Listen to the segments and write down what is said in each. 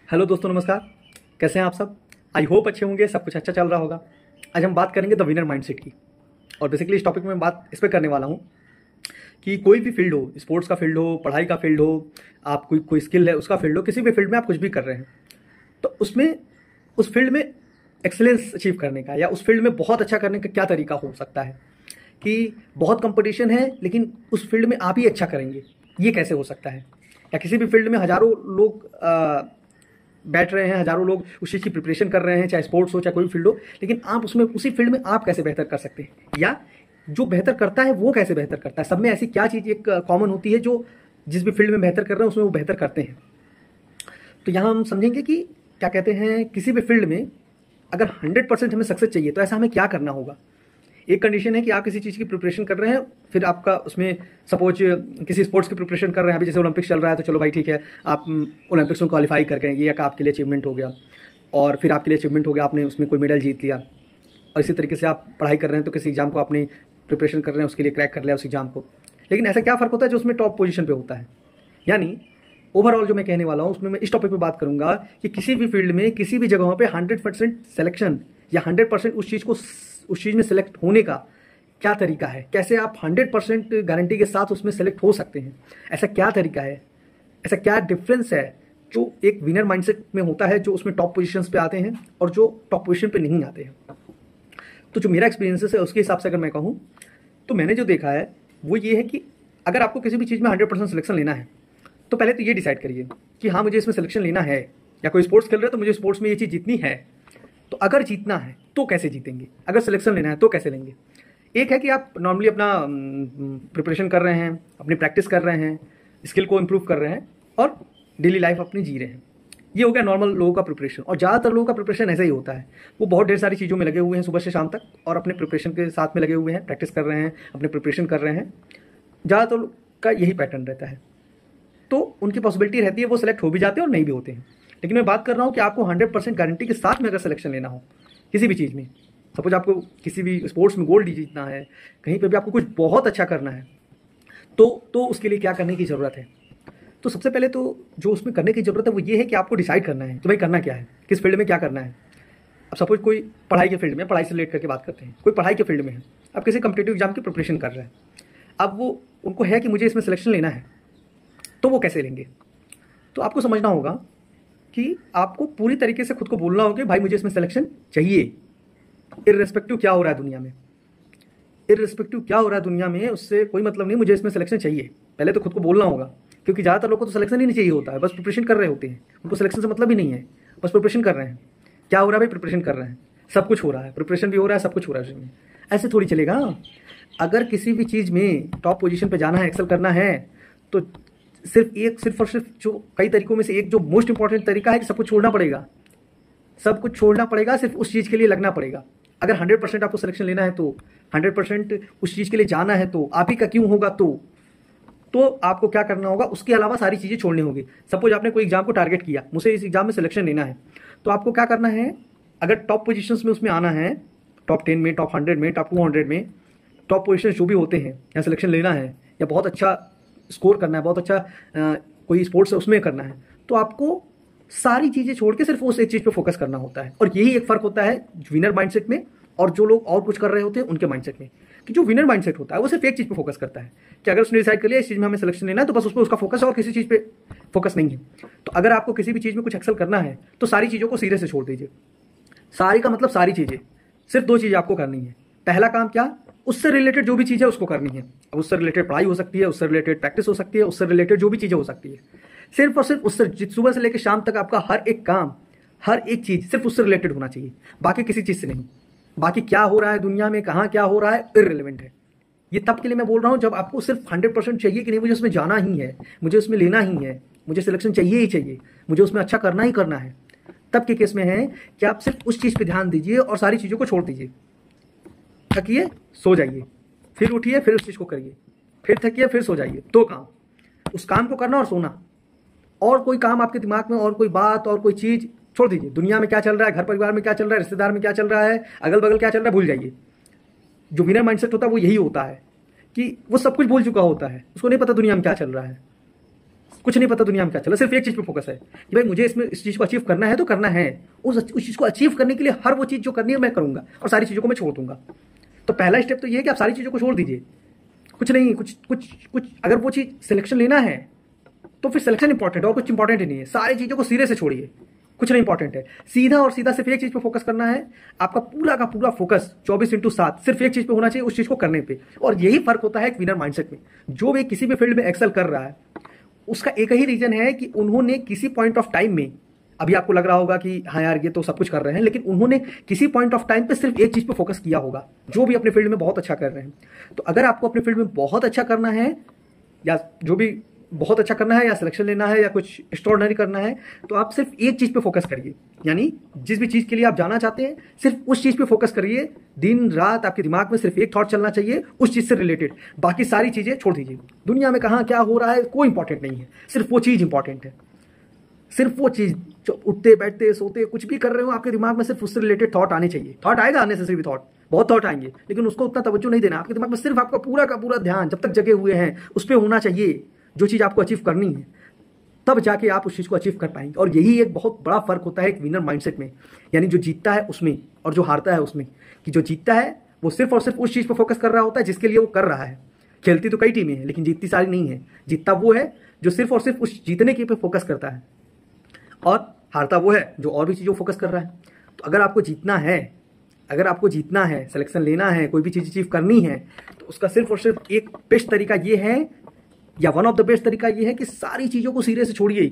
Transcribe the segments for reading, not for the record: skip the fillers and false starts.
Hello दोस्तों, नमस्कार। कैसे हैं आप सब? आई होप अच्छे होंगे, सब कुछ अच्छा चल रहा होगा। आज हम बात करेंगे द विनर माइंडसेट की। और बेसिकली इस टॉपिक में बात इस पर करने वाला हूँ कि कोई भी फील्ड हो, स्पोर्ट्स का फील्ड हो, पढ़ाई का फील्ड हो, आप कोई कोई स्किल है उसका फील्ड हो, किसी भी फील्ड में आप कुछ भी कर रहे हैं तो उसमें उस फील्ड में एक्सेलेंस अचीव करने का या उस फील्ड में बहुत अच्छा करने का क्या तरीका हो सकता है। कि बहुत कंपटीशन है लेकिन उस फील्ड में आप ही अच्छा करेंगे, ये कैसे हो सकता है। या किसी भी फील्ड में हज़ारों लोग बैठ रहे हैं, हज़ारों लोग उस चीज़ की प्रिपरेशन कर रहे हैं, चाहे स्पोर्ट्स हो चाहे कोई भी फील्ड हो, लेकिन आप उसमें उसी फील्ड में आप कैसे बेहतर कर सकते हैं या जो बेहतर करता है वो कैसे बेहतर करता है। सब में ऐसी क्या चीज़ एक कॉमन होती है जो जिस भी फील्ड में बेहतर कर रहे हैं उसमें वो बेहतर करते हैं। तो यहाँ हम समझेंगे कि क्या कहते हैं, किसी भी फील्ड में अगर 100% हमें सक्सेस चाहिए तो ऐसा हमें क्या करना होगा। एक कंडीशन है कि आप किसी चीज़ की प्रिपरेशन कर रहे हैं, फिर आपका उसमें सपोज किसी स्पोर्ट्स की प्रिपरेशन कर रहे हैं, अभी जैसे ओलंपिक्स चल रहा है तो चलो भाई ठीक है, आप ओलंपिक्स में क्वालिफाई कर गए, ये एक आपके लिए अचीवमेंट हो गया। और फिर आपके लिए अचीवमेंट हो गया, आपने उसमें कोई मेडल जीत लिया। और इसी तरीके से आप पढ़ाई कर रहे हैं तो किसी एग्जाम को आपने प्रिपरेशन कर रहे हैं, उसके लिए क्रैक कर लिया उस एग्जाम को। लेकिन ऐसा क्या फ़र्क होता है जो उसमें टॉप पोजीशन पे होता है। यानी ओवरऑल जो मैं कहने वाला हूँ उसमें मैं इस टॉपिक पे बात करूंगा कि किसी भी फील्ड में किसी भी जगहों पे 100% सिलेक्शन या 100% उस चीज़ में सिलेक्ट होने का क्या तरीका है, कैसे आप 100% गारंटी के साथ उसमें सेलेक्ट हो सकते हैं। ऐसा क्या तरीका है, ऐसा क्या डिफरेंस है जो एक विनर माइंडसेट में होता है, जो उसमें टॉप पोजीशंस पे आते हैं और जो टॉप पोजीशन पे नहीं आते हैं। तो जो मेरा एक्सपीरियंसेस है उसके हिसाब से अगर मैं कहूँ तो मैंने जो देखा है वो ये है कि अगर आपको किसी भी चीज़ में 100% सिलेक्शन लेना है तो पहले तो ये डिसाइड करिए कि हाँ मुझे इसमें सिलेक्शन लेना है। या कोई स्पोर्ट्स खेल रहे हैं तो मुझे स्पोर्ट्स में ये चीज़ जीतनी है। तो अगर जीतना है तो कैसे जीतेंगे, अगर सिलेक्शन लेना है तो कैसे लेंगे। एक है कि आप नॉर्मली अपना प्रिपरेशन कर रहे हैं, अपनी प्रैक्टिस कर रहे हैं, स्किल को इम्प्रूव कर रहे हैं और डेली लाइफ अपनी जी रहे हैं। ये हो गया नॉर्मल लोगों का प्रिपरेशन। और ज़्यादातर लोगों का प्रिपरेशन ऐसा ही होता है, वो बहुत ढेर सारी चीज़ों में लगे हुए हैं सुबह से शाम तक और अपने प्रिपरेशन के साथ में लगे हुए हैं, प्रैक्टिस कर रहे हैं, अपने प्रिपरेशन कर रहे हैं। ज़्यादातर का यही पैटर्न रहता है। तो उनकी पॉसिबिलिटी रहती है वो सिलेक्ट हो भी जाते हैं और नहीं भी होते हैं। लेकिन मैं बात कर रहा हूँ कि आपको 100% गारंटी के साथ में अगर सिलेक्शन लेना हो किसी भी चीज़ में, सपोज आपको किसी भी स्पोर्ट्स में गोल्ड जीतना है, कहीं पे भी आपको कुछ बहुत अच्छा करना है, तो उसके लिए क्या करने की ज़रूरत है। तो सबसे पहले तो जो उसमें करने की ज़रूरत है वो ये है कि आपको डिसाइड करना है कि भाई करना क्या है, किस फील्ड में क्या करना है। अब सपोज कोई पढ़ाई के फील्ड में, पढ़ाई से रिलेट करके बात करते हैं, कोई पढ़ाई के फील्ड में है, अब किसी कम्पिटेटिव एग्जाम की प्रिपरेशन कर रहे हैं, अब वो उनको है कि मुझे इसमें सिलेक्शन लेना है, तो वो कैसे लेंगे। तो आपको समझना होगा कि आपको पूरी तरीके से खुद को बोलना होगा कि भाई मुझे इसमें सिलेक्शन चाहिए, इर्रेस्पेक्टिव क्या हो रहा है दुनिया में। इर्रेस्पेक्टिव क्या हो रहा है दुनिया में उससे कोई मतलब नहीं, मुझे इसमें सिलेक्शन चाहिए। पहले तो खुद को बोलना होगा, क्योंकि ज़्यादातर लोगों को तो सिलेक्शन ही नहीं चाहिए होता है, बस प्रिपरेशन कर रहे होते हैं, उनको सिलेक्शन से मतलब ही नहीं है, बस प्रिपरेशन कर रहे हैं। क्या हो रहा है भाई, प्रिपरेशन कर रहे हैं, सब कुछ हो रहा है, प्रिपरेशन भी हो रहा है, सब कुछ हो रहा है उसमें। ऐसे थोड़ी चलेगा। अगर किसी भी चीज़ में टॉप पोजीशन पे जाना है, एक्सेल करना है, तो सिर्फ और सिर्फ जो कई तरीकों में से एक जो मोस्ट इंपॉर्टेंट तरीका है कि सब कुछ छोड़ना पड़ेगा। सब कुछ छोड़ना पड़ेगा, सिर्फ उस चीज़ के लिए लगना पड़ेगा। अगर 100% आपको सिलेक्शन लेना है तो 100% उस चीज़ के लिए जाना है तो आप ही का क्यों होगा, तो आपको क्या करना होगा, उसके अलावा सारी चीज़ें छोड़नी होगी। सपोज आपने कोई एग्जाम को टारगेट किया, मुझे इस एग्जाम में सिलेक्शन लेना है, तो आपको क्या करना है, अगर टॉप पोजीशंस में उसमें आना है, टॉप 10 में, टॉप 100 में, टॉप 200 में, टॉप पोजीशन जो भी होते हैं, या सिलेक्शन लेना है या बहुत अच्छा स्कोर करना है, बहुत अच्छा कोई स्पोर्ट्स है उसमें करना है, तो आपको सारी चीज़ें छोड़ के सिर्फ उस एक चीज़ पे फोकस करना होता है। और यही एक फ़र्क होता है विनर माइंडसेट में और जो लोग और कुछ कर रहे होते हैं उनके माइंडसेट में। कि जो विनर माइंडसेट होता है वो सिर्फ एक चीज़ पे फोकस करता है कि अगर उसने डिसाइड कर लिया इस चीज़ में हमें सिलेक्शन लेना है तो बस उस पर उसका फोकस है और किसी चीज़ पे फोकस नहीं है। तो अगर आपको किसी भी चीज़ में कुछ एक्सेल करना है तो सारी चीज़ों को सिरे से छोड़ दीजिए। सारी का मतलब सारी चीज़ें, सिर्फ दो चीज़ें आपको करनी है। पहला काम क्या, उससे रिलेटेड जो भी चीज़ है उसको करनी है। अब उससे रिलेटेड पढ़ाई हो सकती है, उससे रिलेटेड प्रैक्टिस हो सकती है, उससे रिलेटेड जो भी चीज़ें हो सकती है, सिर्फ और सिर्फ उससे सुबह से लेकर शाम तक आपका हर एक काम, हर एक चीज़ सिर्फ उससे रिलेटेड होना चाहिए, बाकी किसी चीज़ से नहीं। बाकी क्या हो रहा है दुनिया में, कहाँ क्या हो रहा है, इररिलेवेंट है। ये तब के लिए मैं बोल रहा हूँ जब आपको सिर्फ 100% चाहिए कि नहीं मुझे उसमें जाना ही है, मुझे उसमें लेना ही है, मुझे सिलेक्शन चाहिए ही चाहिए, मुझे उसमें अच्छा करना ही करना है। तब के केस में है कि आप सिर्फ उस चीज़ पे ध्यान दीजिए और सारी चीज़ों को छोड़ दीजिए। थकिए सो जाइए, फिर उठिए फिर उस चीज़ को करिए, फिर थकिए फिर सो जाइए। दो काम, उस काम को करना और सोना। और कोई काम आपके दिमाग में और कोई बात और कोई चीज़ छोड़ दीजिए। दुनिया में क्या चल रहा है, घर परिवार में क्या चल रहा है, रिश्तेदार में क्या चल रहा है, अगल बगल क्या चल रहा है, भूल जाइए। जो विनर माइंडसेट होता है वो यही होता है कि वो सब कुछ भूल चुका होता है, उसको नहीं पता दुनिया में क्या चल रहा है। कुछ नहीं पता दुनिया में क्या चला, सिर्फ एक चीज़ पे फोकस है कि भाई मुझे इसमें इस चीज़ को अचीव करना है तो करना है, उस चीज़ को अचीव करने के लिए हर वो चीज़ जो करनी है मैं करूँगा और सारी चीज़ों को मैं छोड़ दूंगा। तो पहला स्टेप तो ये है कि आप सारी चीज़ों को छोड़ दीजिए। कुछ नहीं, कुछ अगर वो चीज़ सिलेक्शन लेना है तो फिर सिलेक्शन इंपॉर्टेंट है और कुछ इंपॉर्टेंट ही नहीं है। सारी चीज़ों को सिरे से छोड़िए, कुछ नहीं इंपॉर्टेंट है। सीधा और सीधा सिर्फ एक चीज़ पे फोकस करना है। आपका पूरा का पूरा फोकस 24/7 सिर्फ एक चीज़ पे होना चाहिए, उस चीज़ को करने पे। और यही फर्क होता है एक विनर माइंडसेट में। जो भी किसी भी फील्ड में एक्सेल कर रहा है उसका एक ही रीजन है कि उन्होंने किसी पॉइंट ऑफ टाइम में, अभी आपको लग रहा होगा कि हाँ यार ये तो सब कुछ कर रहे हैं, लेकिन उन्होंने किसी पॉइंट ऑफ टाइम पे सिर्फ एक चीज़ पे फोकस किया होगा। जो भी अपने फील्ड में बहुत अच्छा कर रहे हैं, तो अगर आपको अपने फील्ड में बहुत अच्छा करना है या जो भी बहुत अच्छा करना है या सिलेक्शन लेना है या कुछ एक्स्ट्राऑर्डिनरी करना है, तो आप सिर्फ एक चीज़ पे फोकस करिए। यानी जिस भी चीज़ के लिए आप जाना चाहते हैं सिर्फ उस चीज़ पे फोकस करिए। दिन रात आपके दिमाग में सिर्फ एक थॉट चलना चाहिए उस चीज़ से रिलेटेड, बाकी सारी चीज़ें छोड़ दीजिए। दुनिया में कहाँ क्या हो रहा है कोई इंपॉर्टेंट नहीं है, सिर्फ वो चीज़ इंपॉर्टेंट है। सिर्फ वो चीज़, जो उठते बैठते सोते कुछ भी कर रहे हो आपके दिमाग में सिर्फ उससे रिलेटेड थॉट आने चाहिए। थॉट आएगा, अननेसेसरी थॉट, बहुत थॉट आएंगे, लेकिन उसको उतना तवज्जो नहीं देना। आपके दिमाग में सिर्फ आपका पूरा का पूरा ध्यान जब तक जगे हुए हैं उस पर होना चाहिए जो चीज़ आपको अचीव करनी है, तब जाके आप उस चीज़ को अचीव कर पाएंगे। और यही एक बहुत बड़ा फर्क होता है एक विनर माइंडसेट में, यानी जो जीतता है उसमें और जो हारता है उसमें। कि जो जीतता है वो सिर्फ और सिर्फ उस चीज़ पर फोकस कर रहा होता है जिसके लिए वो कर रहा है। खेलती तो कई टीमें हैं लेकिन जीतती सारी नहीं है। जीतता वो है जो सिर्फ और सिर्फ उस जीतने के पे फोकस करता है, और हारता वो है जो और भी चीज़ों फोकस कर रहा है। तो अगर आपको जीतना है, सिलेक्शन लेना है, कोई भी चीज़ अचीव करनी है, तो उसका सिर्फ और सिर्फ एक बेस्ट तरीका ये है, या वन ऑफ द बेस्ट तरीका ये है कि सारी चीज़ों को सिरे से छोड़िए।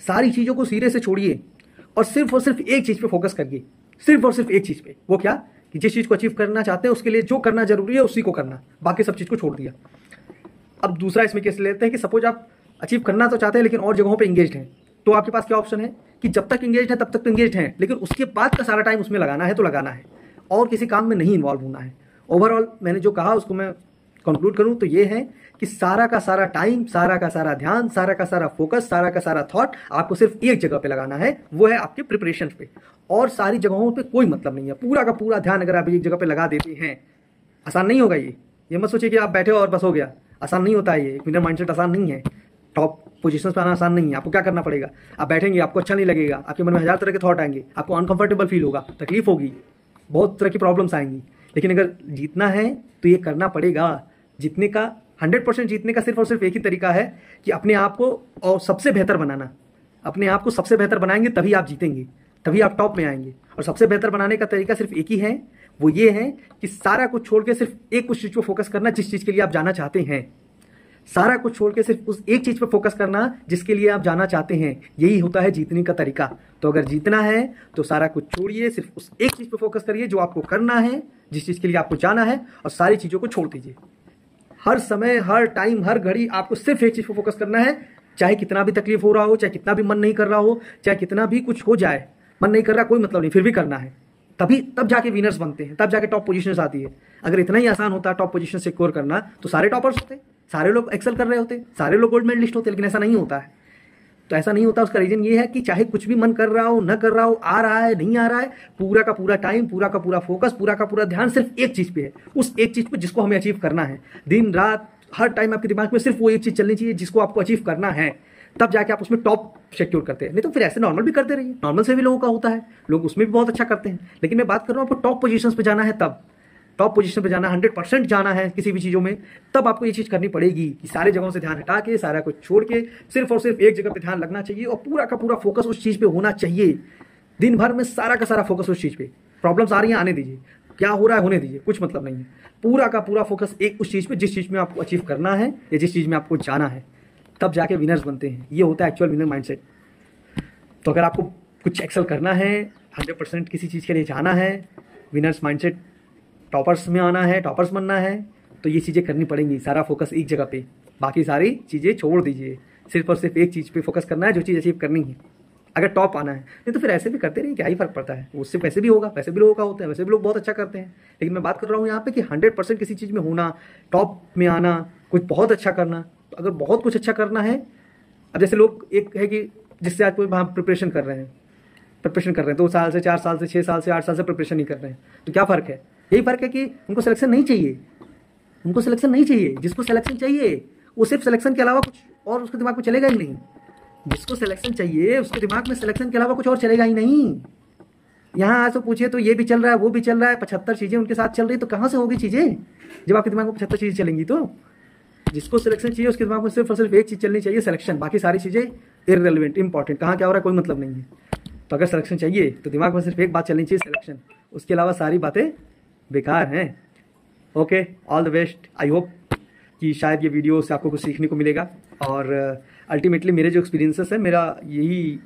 सारी चीज़ों को सिरे से छोड़िए और सिर्फ एक चीज़ पे फोकस करिए। सिर्फ और सिर्फ एक चीज़ पे। वो क्या कि जिस चीज़ को अचीव करना चाहते हैं उसके लिए जो करना जरूरी है उसी को करना, बाकी सब चीज़ को छोड़ दिया। अब दूसरा इसमें केस लेते हैं कि सपोज आप अचीव करना तो चाहते हैं लेकिन और जगहों पे इंगेज्ड हैं, तो आपके पास क्या ऑप्शन है कि जब तक इंगेज्ड है तब तक तो इंगेज्ड हैं, लेकिन उसके बाद का सारा टाइम उसमें लगाना है तो लगाना है और किसी काम में नहीं इन्वॉल्व होना है। ओवरऑल मैंने जो कहा उसको मैं कंक्लूड करूं तो ये है कि सारा का सारा टाइम, सारा का सारा ध्यान, सारा का सारा फोकस, सारा का सारा थॉट आपको सिर्फ एक जगह पे लगाना है, वो है आपके प्रिपरेशन पे। और सारी जगहों पे कोई मतलब नहीं है। पूरा का पूरा ध्यान अगर आप एक जगह पे लगा देते हैं, आसान नहीं होगा ये मत सोचिए कि आप बैठे और बस हो गया। आसान नहीं होता है ये, विनर माइंडसेट आसान नहीं है। टॉप पोजीशंस पे आना आसान नहीं है। आपको क्या करना पड़ेगा, आप बैठेंगे, आपको अच्छा नहीं लगेगा, आपके मन में हजार तरह के थॉट आएंगे, आपको अनकंफर्टेबल फील होगा, तकलीफ होगी, बहुत तरह की प्रॉब्लम्स आएंगी। लेकिन अगर जीतना है तो ये करना पड़ेगा। जीतने का 100% जीतने का सिर्फ और सिर्फ एक ही तरीका है कि अपने आप को और सबसे बेहतर बनाना। अपने आप को सबसे बेहतर बनाएंगे तभी आप जीतेंगे, तभी आप टॉप में आएंगे। और सबसे बेहतर बनाने का तरीका सिर्फ एक ही है, वो ये है कि सारा कुछ छोड़ के सिर्फ एक उस चीज़ को फोकस करना जिस चीज़ के लिए आप जाना चाहते हैं। सारा कुछ छोड़ के सिर्फ उस एक चीज़ पर फोकस करना जिसके लिए आप जाना चाहते हैं। यही होता है जीतने का तरीका। तो अगर जीतना है तो सारा कुछ छोड़िए, सिर्फ उस एक चीज़ पर फोकस करिए जो आपको करना है, जिस चीज़ के लिए आपको जाना है, और सारी चीज़ों को छोड़ दीजिए। हर समय, हर टाइम, हर घड़ी आपको सिर्फ एक चीज़ पर फोकस करना है, चाहे कितना भी तकलीफ हो रहा हो, चाहे कितना भी मन नहीं कर रहा हो, चाहे कितना भी कुछ हो जाए। मन नहीं कर रहा कोई मतलब नहीं, फिर भी करना है। तब जाके विनर्स बनते हैं, तब जाके टॉप पोजीशंस आती है। अगर इतना ही आसान होता टॉप पोजीशन सिक्योर करना तो सारे टॉपर्स होते, सारे लोग एक्सेल कर रहे होते, सारे लोग गोल्ड मेडलिस्ट होते, लेकिन ऐसा नहीं होता है। तो ऐसा नहीं होता, उसका रीजन ये है कि चाहे कुछ भी मन कर रहा हो, न कर रहा हो, आ रहा है, नहीं आ रहा है, पूरा का पूरा टाइम, पूरा का पूरा फोकस, पूरा का पूरा ध्यान सिर्फ एक चीज़ पे है। उस एक चीज़ पे जिसको हमें अचीव करना है। दिन रात हर टाइम आपके दिमाग में सिर्फ वो एक चीज़ चलनी चाहिए जिसको आपको अचीव करना है। तब जाके आप उसमें टॉप सिक्योर करते हैं। नहीं तो फिर ऐसे नॉर्मल भी करते रहिए, नॉर्मल से भी लोगों का होता है, लोग उसमें भी बहुत अच्छा करते हैं। लेकिन मैं बात कर रहा हूँ आपको टॉप पोजीशंस पे जाना है, तब टॉप पोजीशन पे जाना, 100% जाना है किसी भी चीज़ों में, तब आपको ये चीज़ करनी पड़ेगी कि सारे जगहों से ध्यान हटा के, सारा कुछ छोड़ के सिर्फ और सिर्फ एक जगह पे ध्यान लगना चाहिए और पूरा का पूरा फोकस उस चीज़ पे होना चाहिए। दिन भर में सारा का सारा फोकस उस चीज़ पे। प्रॉब्लम्स आ रही हैं, आने दीजिए, क्या हो रहा है होने दीजिए, कुछ मतलब नहीं है। पूरा का पूरा फोकस एक उस चीज़ पे जिस चीज़ में आपको अचीव करना है या जिस चीज़ में आपको जाना है, तब जाके विनर्स बनते हैं। ये होता है एक्चुअल विनर माइंडसेट। तो अगर आपको कुछ एक्सेल करना है, 100% किसी चीज़ के लिए जाना है, विनर्स माइंडसेट, टॉपर्स में आना है, टॉपर्स बनना है, तो ये चीज़ें करनी पड़ेंगी। सारा फोकस एक जगह पे, बाकी सारी चीज़ें छोड़ दीजिए। सिर्फ और सिर्फ एक चीज़ पे फोकस करना है जो चीज़ अचीव करनी है, अगर टॉप आना है। नहीं तो फिर ऐसे भी करते रहिए, क्या ही फर्क पड़ता है। उससे पैसे भी होगा, पैसे भी लोगों का होता है, वैसे भी लोग बहुत अच्छा करते हैं। लेकिन मैं बात कर रहा हूँ यहाँ पे कि 100% किसी चीज़ में होना, टॉप में आना, कुछ बहुत अच्छा करना। तो अगर बहुत कुछ अच्छा करना है, अब जैसे लोग एक है कि जिससे आज कोई वहाँ प्रिपरेशन कर रहे हैं 2 साल से, 4 साल से, 6 साल से, 8 साल से प्रिपरेशन नहीं कर रहे हैं, तो क्या फ़र्क है? यही फ़र्क है कि उनको सिलेक्शन नहीं चाहिए। उनको सिलेक्शन नहीं चाहिए। जिसको सिलेक्शन चाहिए वो सिर्फ सिलेक्शन के अलावा कुछ और उसके दिमाग में चलेगा ही नहीं। जिसको सिलेक्शन चाहिए उसके दिमाग में सिलेक्शन के अलावा कुछ और चलेगा ही नहीं। यहाँ आज तो पूछिए तो ये भी चल रहा है, वो भी चल रहा है, 75 चीज़ें उनके साथ चल रही, तो कहाँ से होगी चीज़ें जब आपके दिमाग में 75 चीज़ें चलेंगी। तो जिसको सिलेक्शन चाहिए उसके दिमाग में सिर्फ और सिर्फ एक चीज़ चलनी चाहिए, सिलेक्शन। बाकी सारी चीज़ें इररिलेवेंट, इंपॉर्टेंट, कहाँ क्या हो रहा है कोई मतलब नहीं है। तो अगर सिलेक्शन चाहिए तो दिमाग में सिर्फ एक बात चलनी चाहिए, सिलेक्शन। उसके अलावा सारी बातें बेकार हैं। Okay, all the best. I hope कि शायद ये वीडियो से आपको कुछ सीखने को मिलेगा। और अल्टीमेटली मेरे जो एक्सपीरियंसेस है, मेरा यही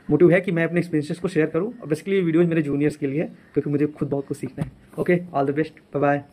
मोटिव है कि मैं अपने एक्सपीरियंसेस को शेयर करूं। और बेसिकली ये वीडियोज़ मेरे जूनियर्स के लिए है, क्योंकि मुझे खुद बहुत कुछ सीखना है। Okay, all the best, bye bye.